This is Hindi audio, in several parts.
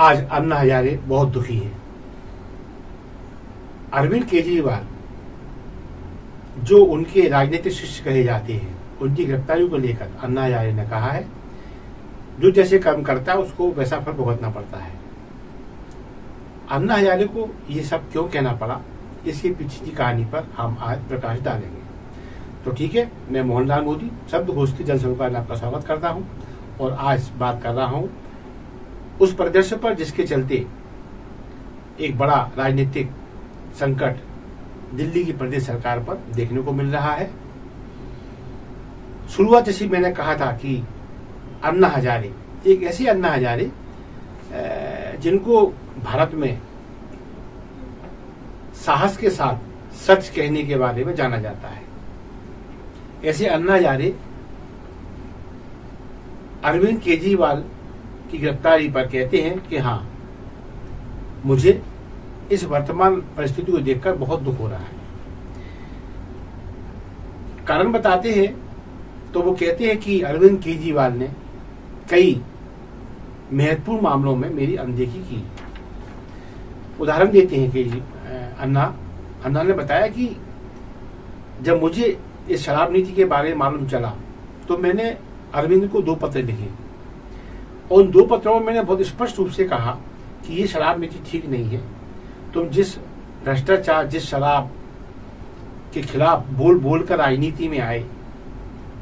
आज अन्ना हजारे बहुत दुखी है। अरविंद केजरीवाल जो उनके राजनीतिक शिष्य कहे जाते हैं, उनकी गिरफ्तारी को लेकर अन्ना हजारे ने कहा है जो जैसे कर्म करता है उसको वैसा फल भुगतना पड़ता है। अन्ना हजारे को ये सब क्यों कहना पड़ा, इसके पीछे की कहानी पर हम आज प्रकाश डालेंगे। तो ठीक है, मैं मोहनलाल मोदी शब्दकोश की जनसभा में आपका स्वागत करता हूं और आज बात कर रहा हूं उस परिदृश्य पर जिसके चलते एक बड़ा राजनीतिक संकट दिल्ली की प्रदेश सरकार पर देखने को मिल रहा है। शुरुआत जैसी मैंने कहा था कि अन्ना हजारे एक ऐसे अन्ना हजारे जिनको भारत में साहस के साथ सच कहने के बारे में जाना जाता है, ऐसे अन्ना हजारे अरविंद केजरीवाल की गिरफ्तारी पर कहते हैं कि हाँ, मुझे इस वर्तमान परिस्थिति को देखकर बहुत दुख हो रहा है। कारण बताते हैं तो वो कहते हैं कि अरविंद केजरीवाल ने कई महत्वपूर्ण मामलों में मेरी अनदेखी की। उदाहरण देते हैं कि अन्ना ने बताया कि जब मुझे इस शराब नीति के बारे में मालूम चला तो मैंने अरविंद को 2 पत्र लिखे और उन 2 पत्रों में मैंने बहुत स्पष्ट रूप से कहा कि ये शराब नीति ठीक नहीं है। तुम जिस भ्रष्टाचार, जिस शराब के खिलाफ बोल बोल कर राजनीति में आए,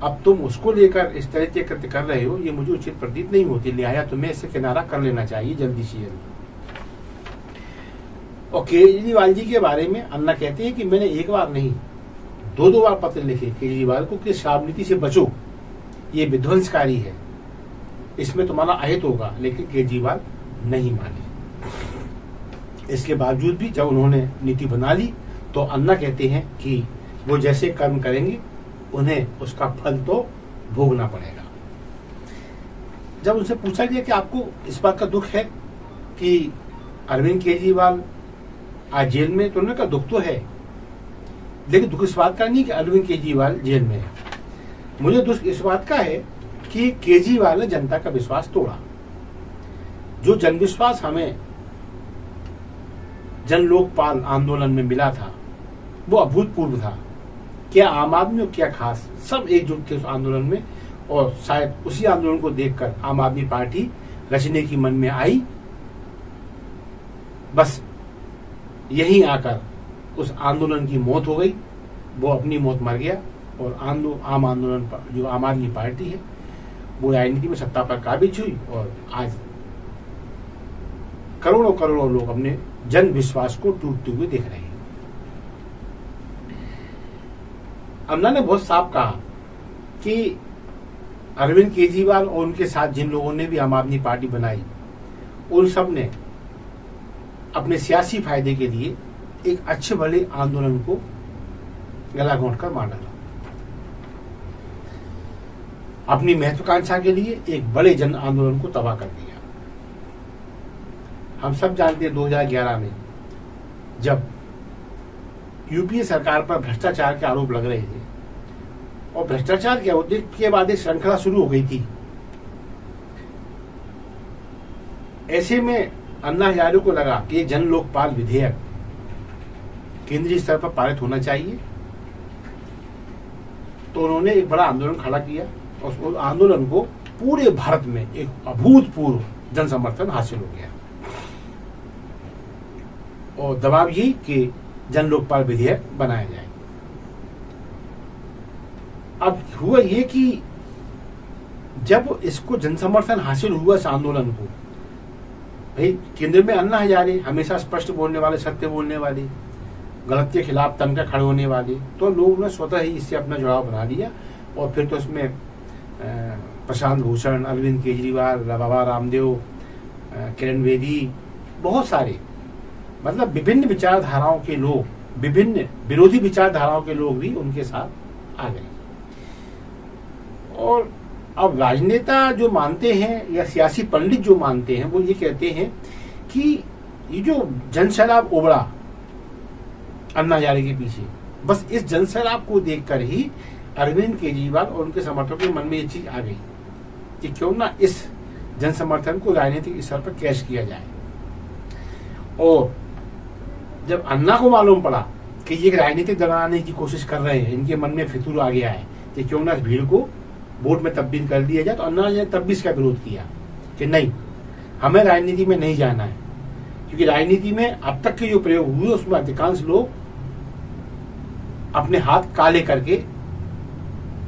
अब तुम उसको लेकर इस तरह के कृत्य कर रहे हो, ये मुझे उचित प्रतीत नहीं होती, लिहाजा तुम्हें इससे किनारा कर लेना चाहिए जल्दी से जल्दी। और केजरीवाल जी के बारे में अन्ना कहते हैं कि मैंने एक बार नहीं 2 बार पत्र लिखे केजरीवाल को कि शराब नीति से बचो, ये विध्वंसकारी है, इसमें तुम्हारा अहित होगा, लेकिन केजरीवाल नहीं माने। इसके बावजूद भी जब उन्होंने नीति बना ली तो अन्ना कहते हैं कि वो जैसे कर्म करेंगे उन्हें उसका फल तो भोगना पड़ेगा। जब उनसे पूछा गया कि आपको इस बात का दुख है कि अरविंद केजरीवाल आज जेल में, तो उन्होंने कहा दुख तो है, लेकिन दुख इस बात का नहीं कि अरविंद केजरीवाल जेल में है, मुझे दुख इस बात का है कि केजरीवाल ने जनता का विश्वास तोड़ा। जो जन विश्वास हमें जन लोकपाल आंदोलन में मिला था वो अभूतपूर्व था। क्या आम आदमी और क्या खास सब एकजुट थे उस आंदोलन में, और शायद उसी आंदोलन को देखकर आम आदमी पार्टी रचने की मन में आई। बस यहीं आकर उस आंदोलन की मौत हो गई, वो अपनी मौत मर गया और आम आंदोलन पर जो आम आदमी पार्टी है वो राजनीति में सत्ता पर काबिज हुई और आज करोड़ों करोड़ों लोग अपने जन विश्वास को टूटते हुए देख रहे हैं। अन्ना ने बहुत साफ कहा कि अरविंद केजरीवाल और उनके साथ जिन लोगों ने भी आम आदमी पार्टी बनाई, उन सब ने अपने सियासी फायदे के लिए एक अच्छे भले आंदोलन को गला घोंटकर मार डाला। अपनी महत्वाकांक्षा के लिए एक बड़े जन आंदोलन को तबाह कर दिया। हम सब जानते हैं 2011 में जब यूपीए सरकार पर भ्रष्टाचार के आरोप लग रहे थे और भ्रष्टाचार के बाद एक श्रृंखला शुरू हो गई थी, ऐसे में अन्ना हजारे को लगा कि जन लोकपाल विधेयक केंद्रीय स्तर पर पारित होना चाहिए, तो उन्होंने एक बड़ा आंदोलन खड़ा किया और उस आंदोलन को पूरे भारत में एक अभूतपूर्व जन समर्थन हासिल हो गया और दबाव यही कि जन लोकपाल विधेयक बनाया जाए। अब हुआ ये कि जब इसको जन समर्थन हासिल हुआ इस आंदोलन को, भाई केंद्र में अन्ना हजारे हमेशा स्पष्ट बोलने वाले, सत्य बोलने वाले, गलत के खिलाफ तनका खड़े होने वाले, तो लोगों ने स्वतः ही इससे अपना जुड़ाव बना लिया और फिर तो इसमें प्रशांत भूषण, अरविंद केजरीवाल, बाबा रामदेव, किरण बेदी, बहुत सारे मतलब विभिन्न विचारधाराओं के लोग, विभिन्न विरोधी विचारधाराओं के लोग भी उनके साथ आ गए। और अब राजनेता जो मानते हैं या सियासी पंडित जो मानते हैं वो ये कहते हैं कि ये जो जनसैलाब उबड़ा अन्ना हजारे के पीछे, बस इस जनसैलाब को देखकर ही अरविंद केजरीवाल और उनके समर्थकों के मन में ये चीज आ गई कि क्यों ना इस जन समर्थन को राजनीतिक स्तर पर कैश किया जाए। और जब अन्ना को मालूम पड़ा कि ये राजनीतिक दल बनाने की कोशिश कर रहे हैं, इनके मन में फितूर आ गया है कि क्यों ना इस भीड़ को वोट में तब्दील कर दिया जाए, तो अन्ना ने तब भी इसका विरोध किया कि नहीं, हमें राजनीति में नहीं जाना है, क्योंकि राजनीति में अब तक के जो प्रयोग हुए उसमें अधिकांश लोग अपने हाथ काले करके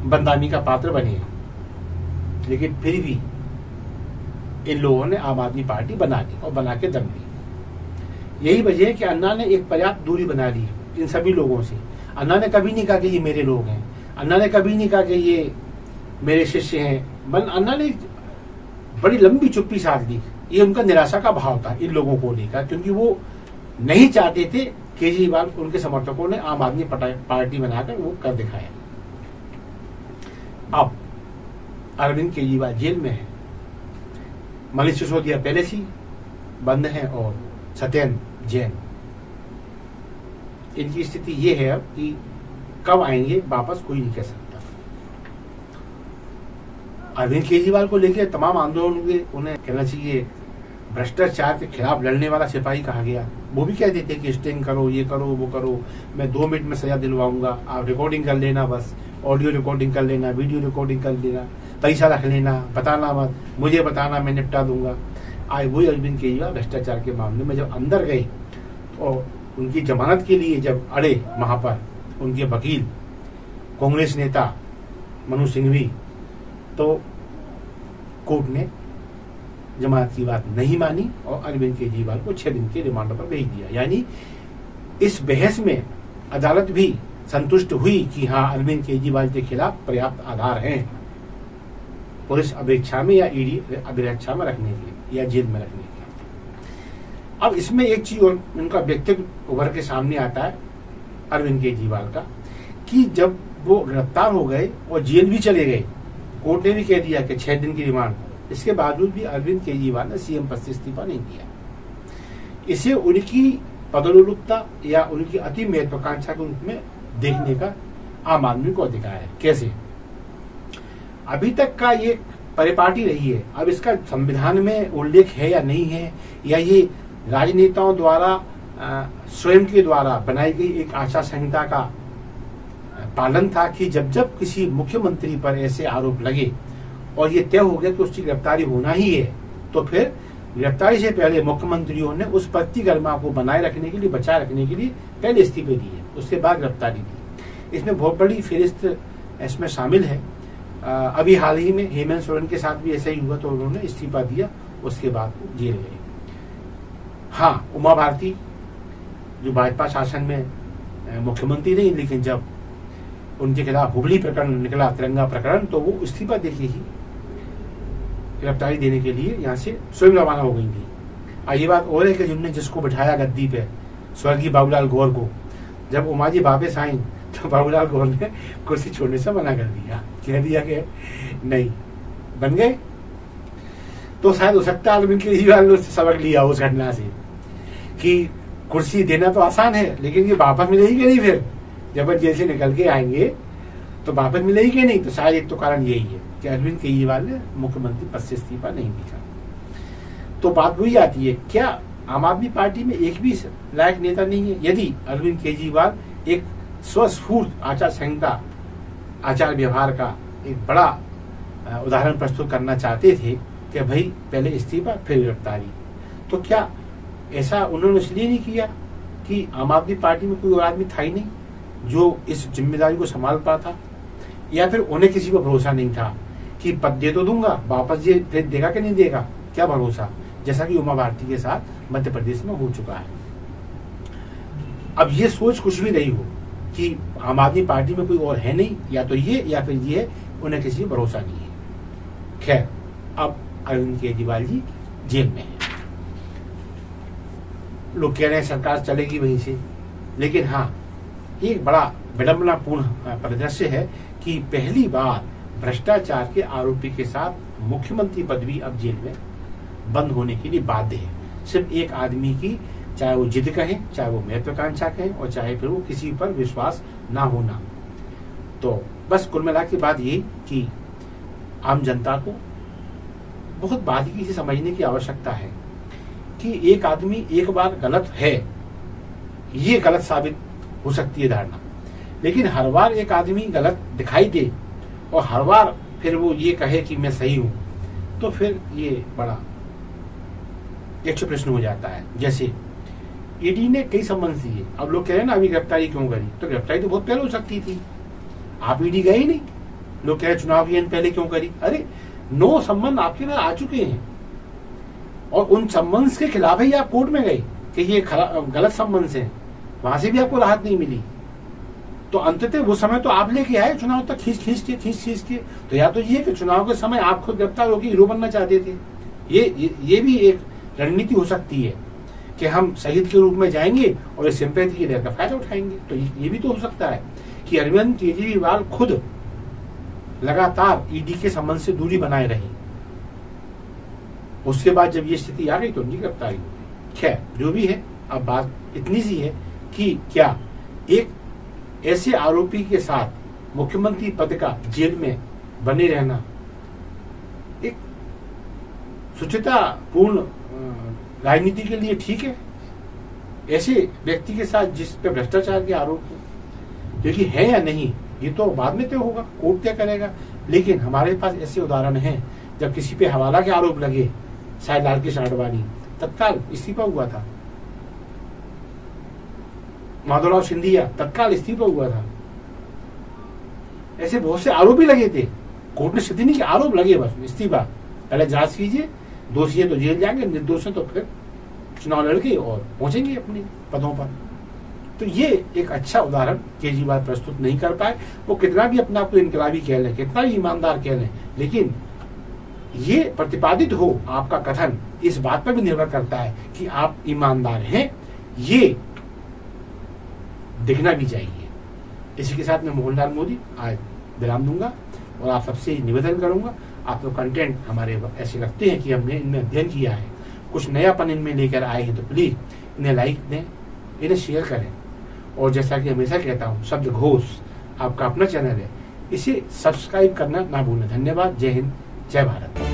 बदनामी का पात्र बने हैं। लेकिन फिर भी इन लोगों ने आम आदमी पार्टी बना ली और बना के दम ली। यही वजह है कि अन्ना ने एक पर्याप्त दूरी बना ली इन सभी लोगों से। अन्ना ने कभी नहीं कहा कि ये मेरे लोग हैं, अन्ना ने कभी नहीं कहा कि ये मेरे शिष्य हैं। अन्ना ने बड़ी लंबी चुप्पी साध ली। ये उनका निराशा का भाव था इन लोगों को लेकर, क्योंकि वो नहीं चाहते थे केजरीवाल, उनके समर्थकों ने आम आदमी पार्टी बनाकर वो कर दिखाया। अब अरविंद केजरीवाल जेल में है, मनीष सिसोदिया पहले से बंद है और सत्येंद्र जैन, इनकी स्थिति ये है अब कि कब आएंगे वापस कोई नहीं कह सकता। अरविंद केजरीवाल को लेकर तमाम आंदोलन हुए, उन्हें कहना चाहिए भ्रष्टाचार के खिलाफ लड़ने वाला सिपाही कहा गया। वो भी कह देते कि स्टिंग करो, ये करो, वो करो, मैं 2 मिनट में सजा दिलवाऊंगा, आप रिकॉर्डिंग कर लेना, बस ऑडियो रिकॉर्डिंग कर लेना, वीडियो रिकॉर्डिंग कर लेना, पैसा रख लेना, बताना मत, मुझे बताना, मैं निपटा दूंगा। आज वही अरविंद केजरीवाल भ्रष्टाचार के मामले में जब अंदर गए और उनकी जमानत के लिए जब अड़े वहां पर उनके वकील कांग्रेस नेता मनु सिंघवी, तो कोर्ट ने जमानत की बात नहीं मानी और अरविंद केजरीवाल को 6 दिन के रिमांड पर भेज दिया। यानी इस बहस में अदालत भी संतुष्ट हुई कि हाँ, अरविंद केजरीवाल के खिलाफ पर्याप्त आधार हैं पुलिस अपेक्षा में या ईडी अभिरक्षा में रखने के या जेल में रखने के। अब इसमें एक चीज और उनका व्यक्तित्व उभर के सामने आता है अरविंद केजरीवाल का, कि जब वो गिरफ्तार हो गए और जेल भी चले गए, कोर्ट ने भी कह दिया कि 6 दिन की रिमांड, इसके बावजूद भी अरविंद केजरीवाल ने सीएम पद से इस्तीफा नहीं दिया। इसे उनकी पदोन्नति या उनकी अति महत्वाकांक्षा के रूप में देखने का आम आदमी को अधिकार है। कैसे? अभी तक का ये परिपाटी रही है, अब इसका संविधान में उल्लेख है या नहीं है, या ये राजनेताओं द्वारा स्वयं के द्वारा बनाई गई एक आचार संहिता का पालन था कि जब जब किसी मुख्यमंत्री पर ऐसे आरोप लगे और ये तय हो गया कि उसकी गिरफ्तारी होना ही है, तो फिर गिरफ्तारी से पहले मुख्यमंत्रियों ने उस पद की गरिमा को बनाए रखने के लिए, बचाए रखने के लिए पहले इस्तीफे दिए, उसके बाद गिरफ्तारी दी। इसमें बहुत बड़ी फेरिस्त इसमें शामिल है। अभी हाल ही में हेमंत सोरेन के साथ भी ऐसा ही हुआ, तो उन्होंने इस्तीफा दिया, उसके बाद वो जेल गए। हाँ, उमा भारती जो भाजपा शासन में मुख्यमंत्री रही, लेकिन जब उनके खिलाफ हुबली प्रकरण निकला, तिरंगा प्रकरण, तो वो इस्तीफा देके ही गिरफ्तारी देने के लिए यहाँ से स्वयं रवाना हो गई थी। ये बात और है कि जिनने जिसको बिठाया गद्दी पे, स्वर्गीय बाबूलाल गौर को, जब उमा जी वापस आई तो बाबूलाल गौर ने कुर्सी छोड़ने से मना कर दिया, कह दिया कि नहीं, बन गए। तो शायद हो सकता है अरविंद केजरीवाल ने उससे सबक लिया उस घटना से कि कुर्सी देना तो आसान है, लेकिन ये वापस मिलेगी कि नहीं, फिर जब जेल से निकल के आएंगे तो वापस मिलेगी कि नहीं। तो शायद एक तो कारण यही है कि अरविंद केजरीवाल ने मुख्यमंत्री पद से इस्तीफा नहीं दिया। तो बात वही आती है, क्या आम आदमी पार्टी में एक भी लायक नेता नहीं है? यदि अरविंद केजरीवाल एक स्वस्फूर्त आचार संहिता, आचार व्यवहार का एक बड़ा उदाहरण प्रस्तुत करना चाहते थे कि भाई पहले इस्तीफा फिर गिरफ्तारी, तो क्या ऐसा उन्होंने इसलिए नहीं किया कि आम आदमी पार्टी में कोई और आदमी था ही नहीं जो इस जिम्मेदारी को संभाल पाता, या फिर उन्हें किसी को भरोसा नहीं था कि पद दे तो दूंगा, वापस ये फिर देगा कि नहीं देगा, क्या भरोसा, जैसा कि उमा भारती के साथ मध्य प्रदेश में हो चुका है। अब ये सोच कुछ भी नहीं हो कि आम आदमी पार्टी में कोई और है नहीं, या तो ये या फिर ये, उन्हें किसी को भरोसा नहीं है। खैर, अब अरविंद केजरीवाल जी जेल में है, लोग कह रहे हैं सरकार चलेगी वहीं से, लेकिन हाँ, एक बड़ा विडंबनापूर्ण परिदृश्य है कि पहली बार भ्रष्टाचार के आरोपी के साथ मुख्यमंत्री पदवी अब जेल में बंद होने के लिए बाध्य है। सिर्फ एक आदमी की, चाहे वो जिद कहें, चाहे वो महत्वाकांक्षा कहें, और चाहे फिर वो किसी पर विश्वास ना होना। तो बस कुल मिला के बात यही कि आम जनता को बहुत बारीकी से समझने की आवश्यकता है कि एक आदमी एक बार गलत है, ये गलत साबित हो सकती है धारणा, लेकिन हर बार एक आदमी गलत दिखाई दे और हर बार फिर वो ये कहे कि मैं सही हूं, तो फिर ये बड़ा यक्ष प्रश्न हो जाता है। जैसे ईडी ने कई समन्स दिए, अब लोग कह रहे हैं ना अभी गिरफ्तारी क्यों करी, तो गिरफ्तारी तो बहुत पहले हो सकती थी, आप ईडी गए ही नहीं। लोग कह रहे चुनाव की पहले क्यों करी, अरे 9 सम्मन आपके पास आ चुके हैं और उन सम्मन्स के खिलाफ ही आप कोर्ट में गए कि ये गलत सम्मन्स हैं, वहां से भी आपको राहत नहीं मिली। तो अंततः वो समय तो आप लेके आए चुनाव तक खींच खींच के। तो या तो ये कि चुनाव के समय आप खुद गिरफ्तार होकर हीरो बनना चाहते थे, ये भी एक रणनीति हो सकती है कि हम शहीद के रूप में जाएंगे और इस सिंपैथी की लहर का फायदा उठाएंगे। तो ये भी तो हो सकता है कि अरविंद केजरीवाल खुद लगातार ईडी के संबंध से दूरी बनाए रहे, उसके बाद जब ये स्थिति आ गई तो उनकी गिरफ्तारी हो गई। खैर जो भी है, अब बात इतनी सी है कि क्या एक ऐसे आरोपी के साथ मुख्यमंत्री पद का जेल में बने रहना एक सुचितापूर्ण राजनीति के लिए ठीक है? ऐसे व्यक्ति के साथ जिस पे भ्रष्टाचार के आरोप हो, क्योंकि है या नहीं ये तो बाद में तय होगा, कोर्ट तय करेगा। लेकिन हमारे पास ऐसे उदाहरण हैं जब किसी पे हवाला के आरोप लगे, शायद लालकृष्ण आडवाणी तत्काल इस्तीफा हुआ था, माधवराव सिंधिया तत्काल इस्तीफा हुआ था। ऐसे बहुत से आरोप ही लगे थे, कोर्ट ने स्थिति नहीं कि आरोप लगे बस इस्तीफा, पहले जांच कीजिए, दोषी है तो जेल जाएंगे, निर्दोष है तो फिर चुनाव लड़के और पहुंचेंगे अपने पदों पर। तो ये एक अच्छा उदाहरण केजरीवाल प्रस्तुत नहीं कर पाए। वो कितना भी अपने आप को इनकलाबी कह लें, कितना भी ईमानदार कह लें, लेकिन ये प्रतिपादित हो आपका कथन इस बात पर भी निर्भर करता है कि आप ईमानदार हैं, ये दिखना भी चाहिए। इसी के साथ मैं मोहनलाल मोदी आज विराम दूंगा और आप सबसे निवेदन करूंगा, आप लोग कंटेंट हमारे ऐसे लगते हैं कि हमने इनमें अध्ययन किया है, कुछ नयापन इनमें लेकर आए हैं, तो प्लीज इन्हें लाइक दें, इन्हें शेयर करें। और जैसा कि हमेशा कहता हूं, शब्द घोष आपका अपना चैनल है, इसे सब्सक्राइब करना ना भूलें। धन्यवाद। जय हिंद, जय भारत।